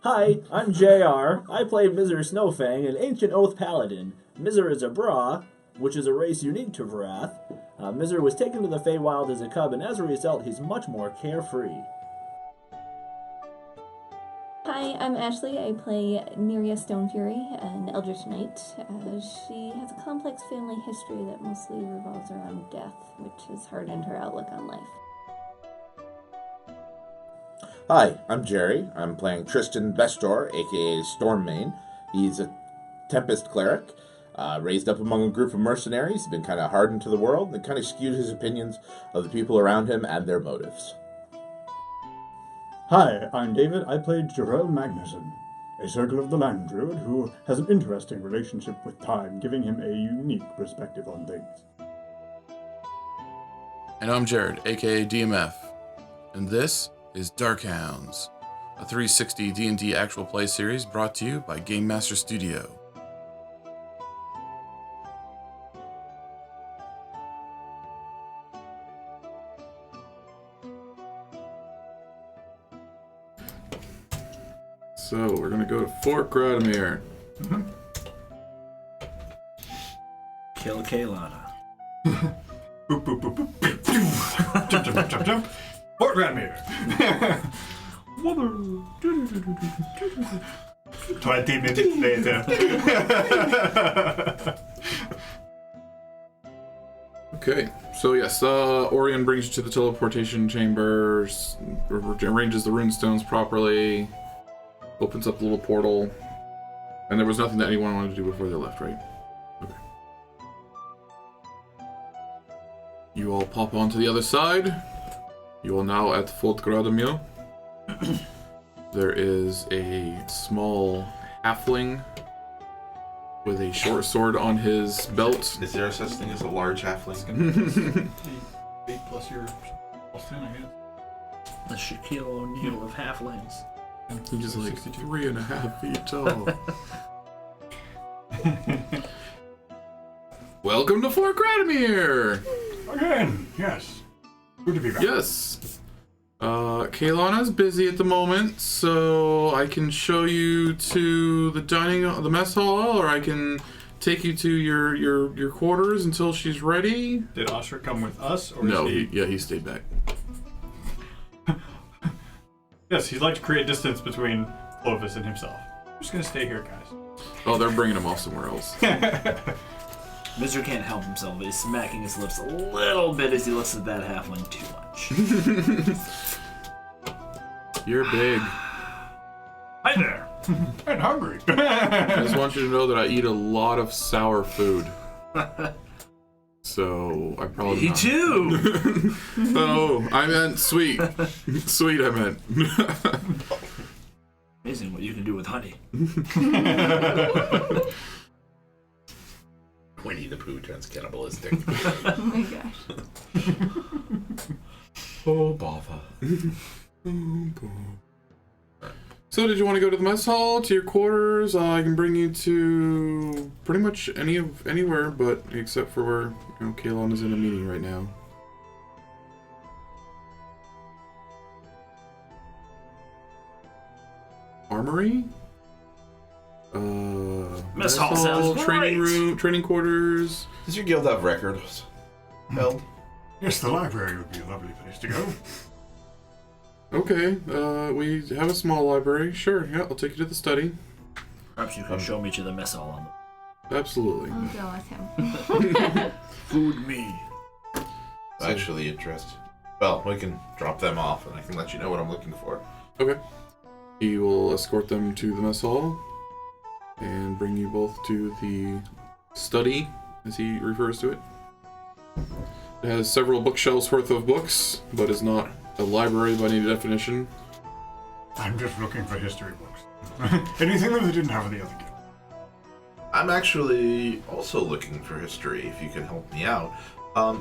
Hi, I'm JR. I play Mizr Snowfang, an Ancient Oath Paladin. Mizr is a Brah, which is a race unique to Vrath. Mizr was taken to the Feywild as a cub, and as a result, he's much more carefree. Hi, I'm Ashley. I play Neriah Stonefury, an Eldritch Knight. She has a complex family history that mostly revolves around death, which has hardened her outlook on life. Hi, I'm Jerry. I'm playing Tristan Bestor, aka Stormmane. He's a Tempest Cleric, raised up among a group of mercenaries. He's been kind of hardened to the world and kind of skewed his opinions of the people around him and their motives. Hi, I'm David. I played Jorell Magnusson, a Circle of the Land Druid who has an interesting relationship with time, giving him a unique perspective on things. And I'm Jared, aka DM.F, and this is Darkhounds, a 360 D&D actual play series brought to you by Game Master Studio. So we're gonna go to Fort Gradamiere. Kill Kaylana. Boop, boop, boop, boop, boop. Jump, jump, jump, jump. Fort Gradamiere. 20 minutes later. Okay, so yes, Orion brings you to the teleportation chambers, arranges the runestones properly, opens up the little portal, and there was nothing that anyone wanted to do before they left, right? Okay. You all pop onto the other side. You are now at Fort Gradamiere. There is a small halfling with a short sword on his belt. Is there such thing as a large halfling? 8 plus your plus 10, I guess. The Shaquille O'Neal of halflings. He's like 3.5 feet tall. Welcome to Fort Gradamiere! Again, yes. Good to be back. Yes. Kaylana's busy at the moment, so I can show you to the mess hall, or I can take you to your quarters until she's ready. Did Oscar come with us, or No, is he stayed back. Yes, he'd like to create distance between Clovis and himself. I'm just gonna stay here, guys. Oh, they're bringing him off somewhere else. Mizr can't help himself. He's smacking his lips a little bit as he looks at that halfling too much. You're big. Hi there. And hungry. I just want you to know that I eat a lot of sour food. So, I probably Me too! Oh, I meant sweet. Sweet, I meant. Amazing what you can do with honey. Winnie the Pooh turns cannibalistic. Oh my gosh. Oh, bother. So, did you want to go to the mess hall, to your quarters? I can bring you to pretty much anywhere, but except for where Kaylon is in a meeting right now. Armory? Mess hall sounds training great. room, training quarters. Does your guild have records held? Yes, the library would be a lovely place to go. Okay, we have a small library. Sure, yeah, I'll take you to the study. Perhaps you can show me to the mess hall. Absolutely. I'll go with him. Food me. Actually interested. Well, we can drop them off and I can let you know what I'm looking for. Okay. He will escort them to the mess hall and bring you both to the study, as he refers to it. It has several bookshelves worth of books, but is not a library by any definition. I'm just looking for history books. Anything that they didn't have in the other guild. I'm actually also looking for history, if you can help me out.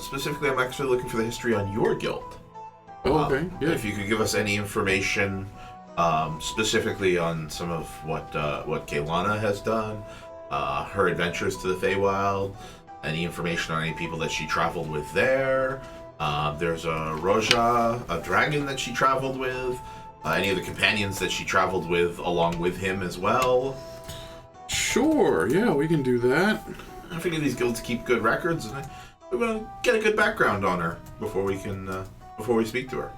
Specifically, I'm actually looking for the history on your guild. Oh, okay, yeah. If you could give us any information, specifically on some of what Kaylana has done, her adventures to the Feywild, any information on any people that she traveled with there. There's a Roja, a dragon that she traveled with. Any of the companions that she traveled with along with him as well? Sure, yeah, we can do that. I figure these guilds keep good records, and we're gonna get a good background on her before we speak to her.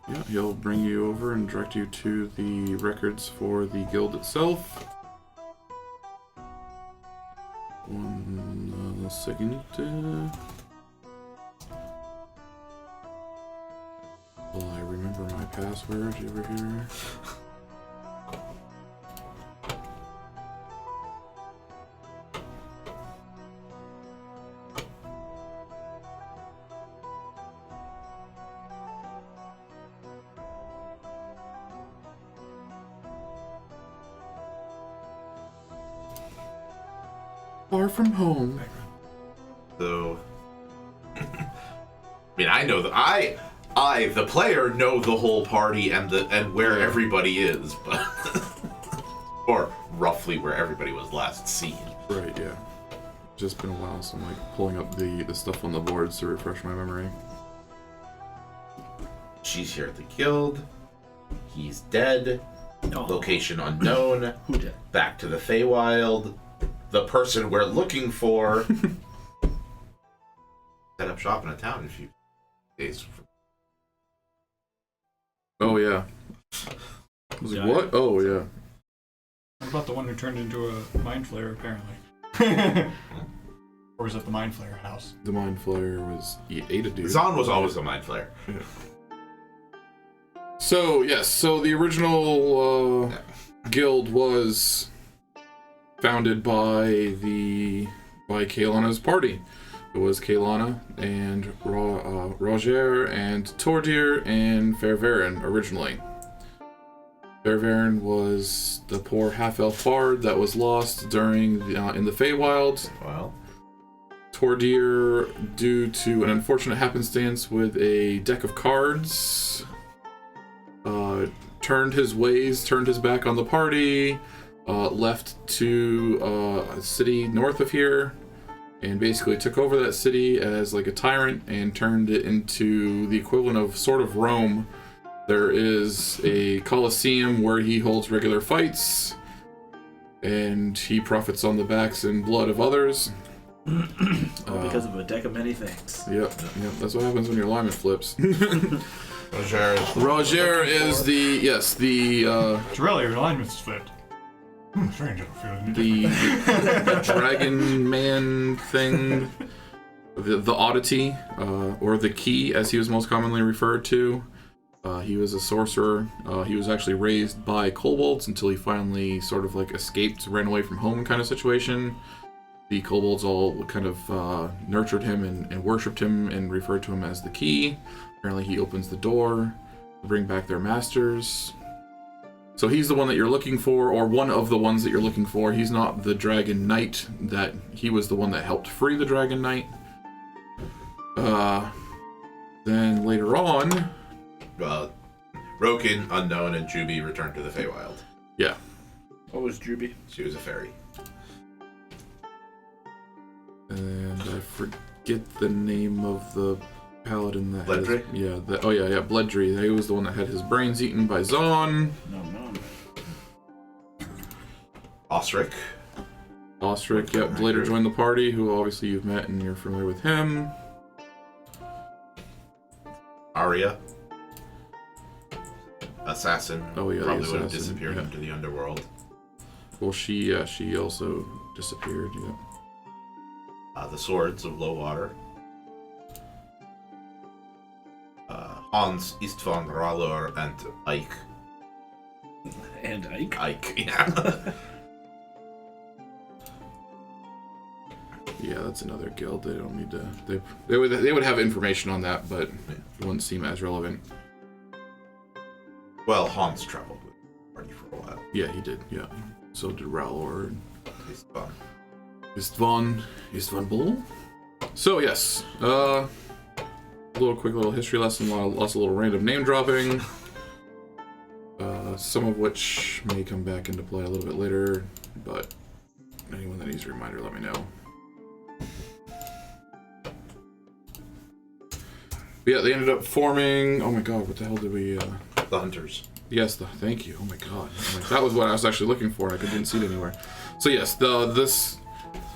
Yeah, he'll bring you over and direct you to the records for the guild itself. One second. Will I remember my password over here? Far from home. So, I mean, I know that I, the player, know the whole party and where everybody is, but or roughly where everybody was last seen. Right, yeah. Just been a while, so I'm like pulling up the stuff on the boards to refresh my memory. She's here at the guild. He's dead. Oh. Location unknown. Who did? Back to the Feywild. The person we're looking for. Set up shop in a town in a few days. Oh, yeah. I was like, what? Oh, yeah. What about the one who turned into a mind flayer, apparently? Or was it the mind flayer house? The Mind Flayer was... He ate a dude. Zahn was always a mind flayer. Yeah. So, yes. So, the original guild was founded by Kaelana's party. It was Kaelana and Roger and Tordir and Fairverin originally. Fairverin was the poor half-elf bard that was lost during in the Feywild. Well, Tordir, due to an unfortunate happenstance with a deck of cards, turned his back on the party, left to a city north of here, and basically took over that city as like a tyrant and turned it into the equivalent of sort of Rome. There is a Colosseum where he holds regular fights, and he profits on the backs and blood of others. Because of a deck of many things. Yep, that's what happens when your alignment flips. Roger is the Jorell, your alignment's flipped. Strange, I don't feel any the different. dragon man thing, the oddity, or the key, as he was most commonly referred to. He was a sorcerer. He was actually raised by kobolds until he finally sort of like escaped, ran away from home kind of situation. The kobolds all kind of nurtured him and worshipped him and referred to him as the key. Apparently he opens the door to bring back their masters. So he's the one that you're looking for, or one of the ones that you're looking for. He's not the Dragon Knight. He was the one that helped free the Dragon Knight. Then later on... Rokin, Unknown, and Juby returned to the Feywild. Yeah. What was Juby? She was a fairy. And I forget the name of the paladin that Bledry? Bledry. He was the one that had his brains eaten by Zahn. No. Osric, Yep, later joined the party, who obviously you've met and you're familiar with him. Arya, assassin. Oh yeah, Probably the would have assassin, disappeared yeah. into the underworld. Well, she also disappeared, yeah. The Swords of Lowwater. Hans, Istvan, Rallor, and Ike. And Ike? Ike, yeah. Yeah, that's another guild. They don't need to. They would have information on that, but it wouldn't seem as relevant. Well, Hans traveled with the party for a while. Yeah, he did. Yeah, so did Rallor. Istvan. Istvan Bull. So yes, quick little history lesson. Lots of little random name dropping. Some of which may come back into play a little bit later, but anyone that needs a reminder, let me know. But yeah, they ended up forming. Oh my god, what the hell did we? The hunters. Yes, thank you. Oh my god, that was what I was actually looking for. I didn't see it anywhere. So yes, this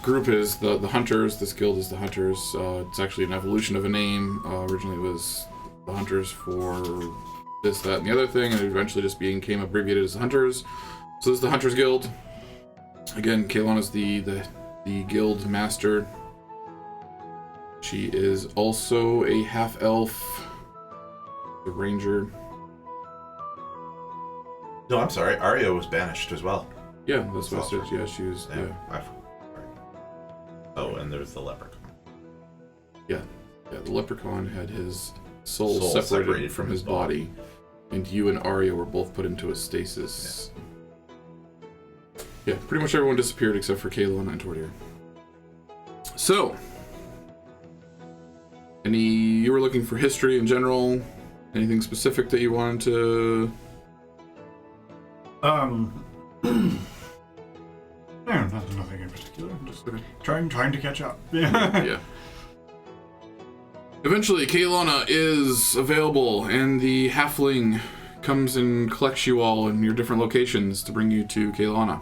group is the hunters. This guild is the hunters. It's actually an evolution of a name. Originally, it was the hunters for this, that, and the other thing, and it eventually just became abbreviated as the hunters. So this is the Hunters Guild. Again, Kaylon is the guild master. She is also a half-elf, a ranger. No, I'm sorry. Arya was banished as well. Yeah, that's what I said. Yeah, she was. Yeah. Oh, and there's the leprechaun. Yeah, the leprechaun had his soul separated from his body, and you and Arya were both put into a stasis. Yeah, pretty much everyone disappeared except for Kaylon and Tordir. So, you were looking for history in general? Anything specific that you wanted to? No, nothing in particular. I'm just trying to catch up. Yeah. Eventually, Kaylana is available, and the halfling comes and collects you all in your different locations to bring you to Kaylana.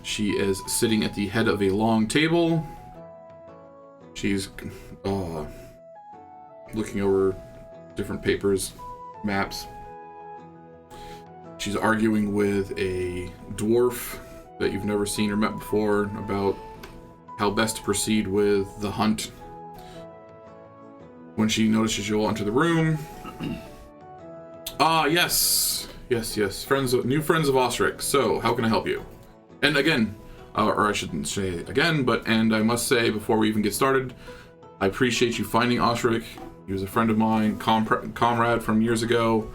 She is sitting at the head of a long table. She's looking over different papers, maps. She's arguing with a dwarf that you've never seen or met before about how best to proceed with the hunt. When she notices you all enter the room. Yes. New friends of Osric. So, how can I help you? And again, or I shouldn't say again, and I must say before we even get started, I appreciate you finding Osric. He was a friend of mine, comrade from years ago,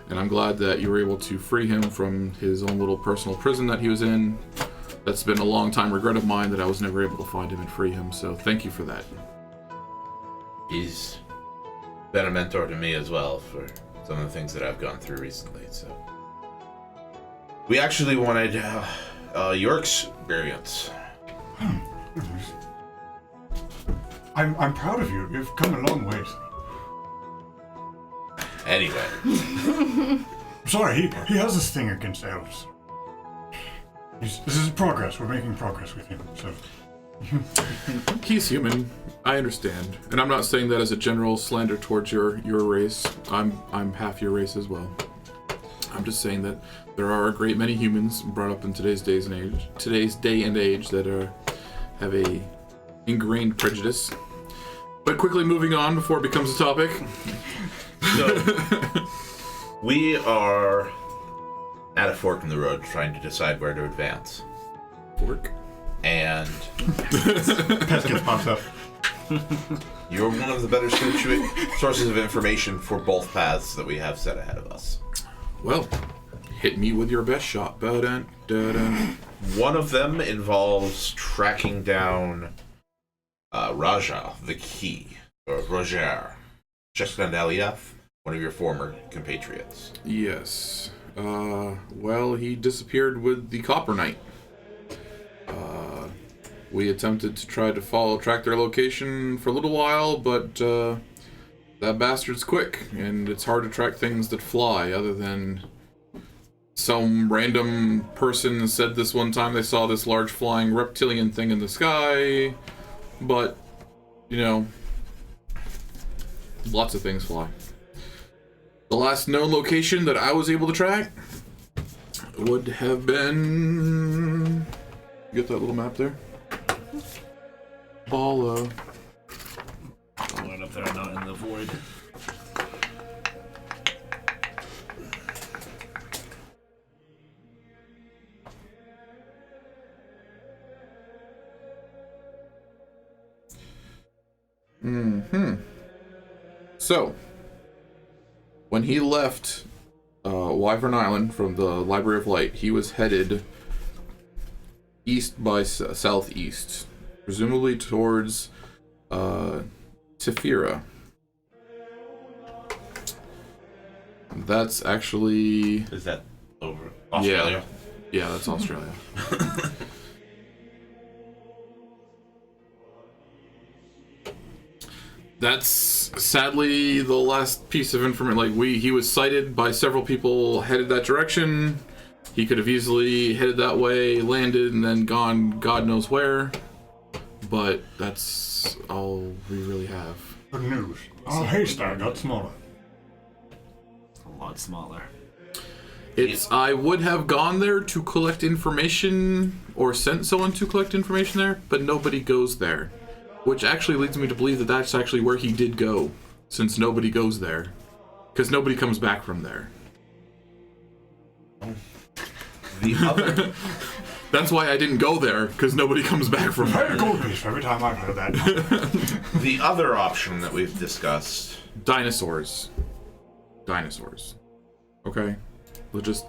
and I'm glad that you were able to free him from his own little personal prison that he was in. That's been a long time regret of mine that I was never able to find him and free him, so thank you for that. He's been a mentor to me as well for some of the things that I've gone through recently, so. We actually wanted your experience. I'm proud of you. You've come a long ways. Anyway. Sorry, he has this thing against elves. This is progress. We're making progress with him, so. He's human. I understand. And I'm not saying that as a general slander towards your race. I'm half your race as well. I'm just saying that there are a great many humans brought up in today's day and age that have a ingrained prejudice. But quickly moving on before it becomes a topic. So, we are at a fork in the road trying to decide where to advance. Fork? And Peskin pops up. You're one of the better sources of information for both paths that we have set ahead of us. Well, hit me with your best shot. One of them involves tracking down Raja, the key, or Roger, Neriah, one of your former compatriots. Yes. Well, he disappeared with the Copper Knight. We attempted to try to track their location for a little while, but that bastard's quick, and it's hard to track things that fly, other than some random person said this one time they saw this large flying reptilian thing in the sky, but, you know, lots of things fly. The last known location that I was able to track would have been... You get that little map there? Bala. Going up there, not in the void. So, when he left Wyvern Island from the Library of Light, he was headed east by southeast, presumably towards Tefira. That's actually... Is that over Australia? Yeah, that's Australia. That's sadly the last piece of information. Like, he was sighted by several people headed that direction. He could have easily headed that way, landed, and then gone God knows where. But that's all we really have. Good news. Our haystack got smaller. A lot smaller. I would have gone there to collect information, or sent someone to collect information there, but nobody goes there. Which actually leads me to believe that that's actually where he did go, since nobody goes there. Because nobody comes back from there. The other That's why I didn't go there, because nobody comes back from Very there. gold piece every time I've heard that. the other option that we've discussed. Dinosaurs. Okay? We'll just...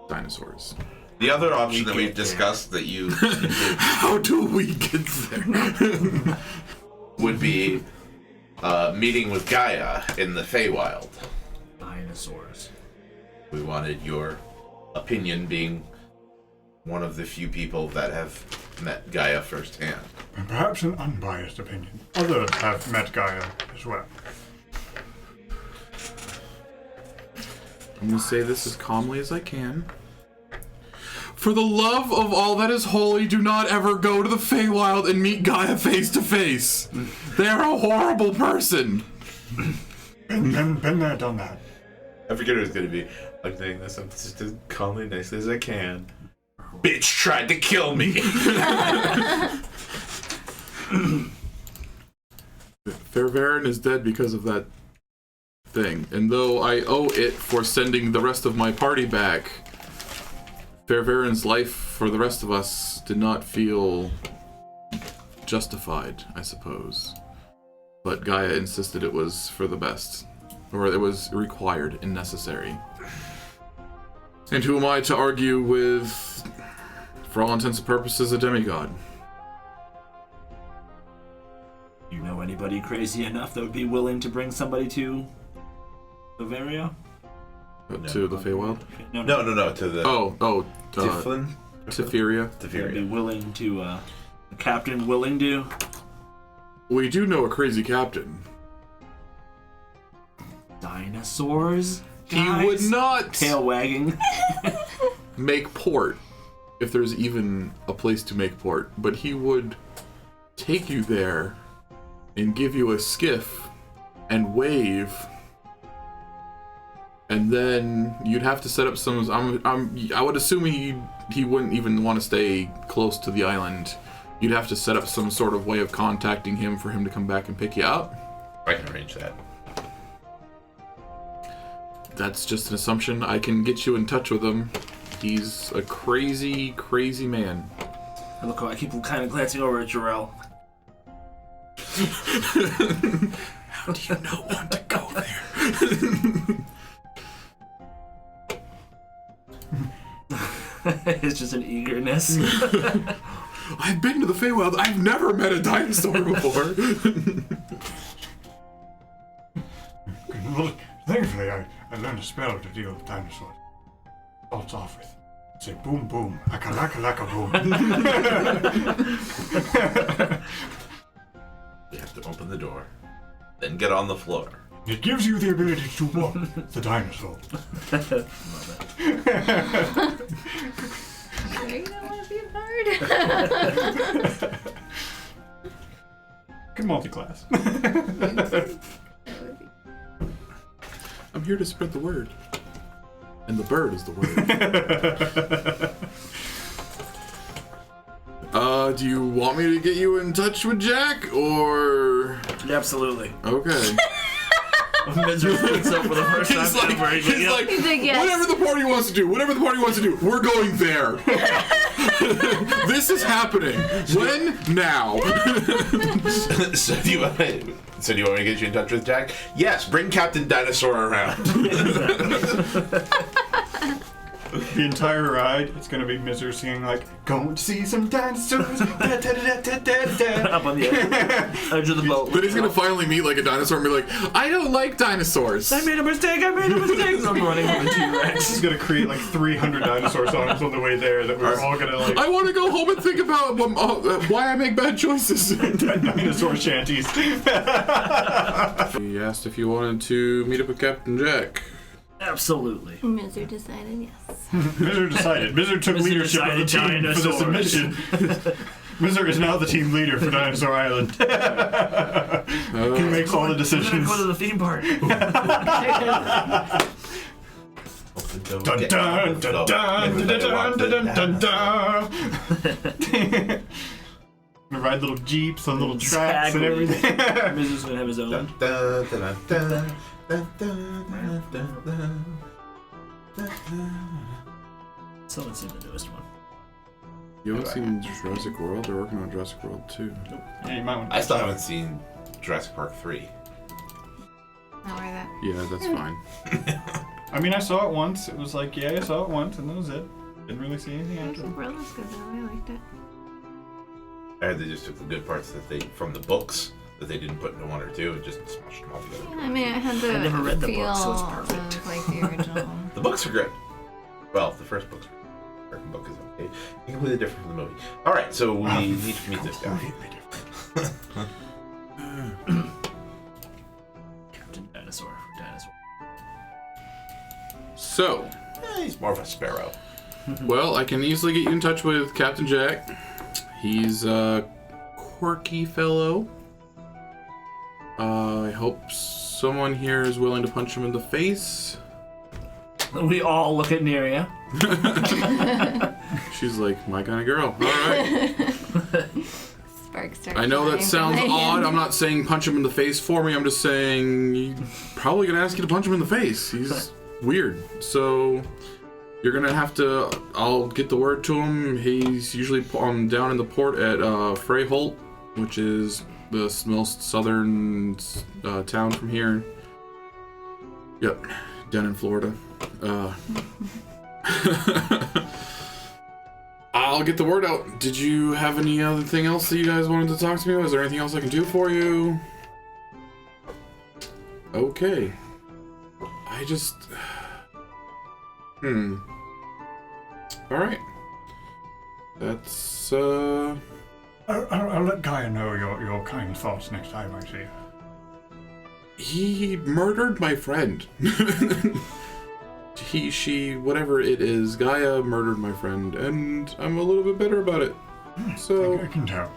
Dinosaurs. The other option that we've discussed that you How do we get there? would be meeting with Gaia in the Feywild. Dinosaurs. We wanted your opinion, being one of the few people that have met Gaia firsthand. And perhaps an unbiased opinion. Others have met Gaia as well. I'm gonna say this as calmly as I can. For the love of all that is holy, do not ever go to the Feywild and meet Gaia face to face. They're a horrible person. Been there, done that. I forget it was going to be. I'm doing this just as calmly and nicely as I can. Bitch tried to kill me. Fairbairn is dead because of that thing. And though I owe it for sending the rest of my party back, Fairbairn's life for the rest of us did not feel justified, I suppose. But Gaia insisted it was for the best. Or it was required and necessary. And who am I to argue with, for all intents and purposes, a demigod? You know anybody crazy enough that would be willing to bring somebody to Bavaria? To the Feywild? No. To the Tiflin? Teferia. Would be willing to, a captain willing to? We do know a crazy captain. Dinosaurs? He Guys? would not Tail wagging. make port, if there's even a place to make port, but he would take you there and give you a skiff and wave, and then you'd have to set up some. I would assume he wouldn't even want to stay close to the island. You'd have to set up some sort of way of contacting him for him to come back and pick you up. I can arrange that. That's just an assumption. I can get you in touch with him. He's a crazy, crazy man. Look, I keep kind of glancing over at Jorell. How do you know when to go there? It's just an eagerness. I've been to the Feywild. I've never met a dinosaur before. Well, thankfully, I learned a spell to deal with dinosaurs. Starts off with, say boom boom, aka laka laka boom. We have to open the door, then get on the floor. It gives you the ability to walk the dinosaur. Sure you don't want to be a bard? Can multi-class. I'm here to spread the word. And the bird is the word. Do you want me to get you in touch with Jack, or... Absolutely. Okay. Mizr speaks up for the first time ever. He's like, He's like, yes. whatever the party wants to do, we're going there. This is happening. When? Now. So do you want me to get you in touch with Jack? Yes, bring Captain Dinosaur around. The entire ride, it's gonna be Mizr singing like, "Going to see some dinosaurs." Up on the edge of the boat. But he's gonna finally meet like a dinosaur and be like, I don't like dinosaurs. I made a mistake. So I'm running from the T-Rex. He's gonna create like 300 dinosaur songs on the way there that we're all gonna like. I want to go home and think about why I make bad choices. Dinosaur shanties. He asked if you wanted to meet up with Captain Jack. Absolutely. Mizr decided yes. Mizr decided. Mizr took leadership of the team for the submission. Mizr is now the team leader for Dinosaur Island. He makes all the decisions. Go to the theme park. Dun dun dun dun dun dun dun dun. Gonna ride little jeeps on little tracks and everything. Mizr's gonna have his own. Someone's seen the newest one. You haven't seen Jurassic World? They're working on Jurassic World 2. Yeah, you might want to I still haven't seen Jurassic Park 3. Not worry that. Yeah, that's fine. I mean, I saw it once. It was like, yeah, I saw it once, and that was it. Didn't really see anything after. Jurassic World was good though. I liked it. I heard they just took the good parts that they from the books that they didn't put into 1 or 2 and just smashed them all together. Yeah, I mean, it had the I never read the feel book, so it's perfect. of like the original. The books are great. Well, the first book's the second book is okay. Completely different from the movie. All right, so we need to meet this guy. Captain Dinosaur. So, He's more of a sparrow. well, I can easily get you in touch with Captain Jack. He's a quirky fellow. I hope someone here is willing to punch him in the face. We all look at Neriah. She's like, my kind of girl. All right. Sparks start I know that flying sounds from my odd. hand. I'm not saying punch him in the face for me. I'm just saying he's probably going to ask you to punch him in the face. He's weird. So you're going to have to... I'll get the word to him. He's usually down in the port at Freyholt, which is the most southern town from here. Yep, down in Florida. I'll get the word out. Did you have any other thing else that you guys wanted to talk to me about? Is there anything else I can do for you? Okay. I just... Alright. That's, I'll let Gaia know your kind thoughts next time I see her. He murdered my friend. She, whatever it is, Gaia murdered my friend, and I'm a little bit bitter about it. So, I can tell.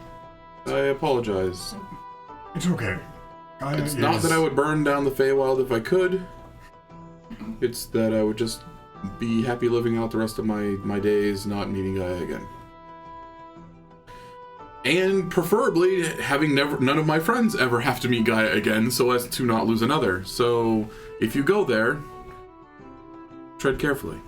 I apologize. It's okay. Gaia It's not that I would burn down the Feywild if I could. It's that I would just be happy living out the rest of my days not meeting Gaia again. And preferably having none of my friends ever have to meet Gaia again so as to not lose another. So if you go there, tread carefully.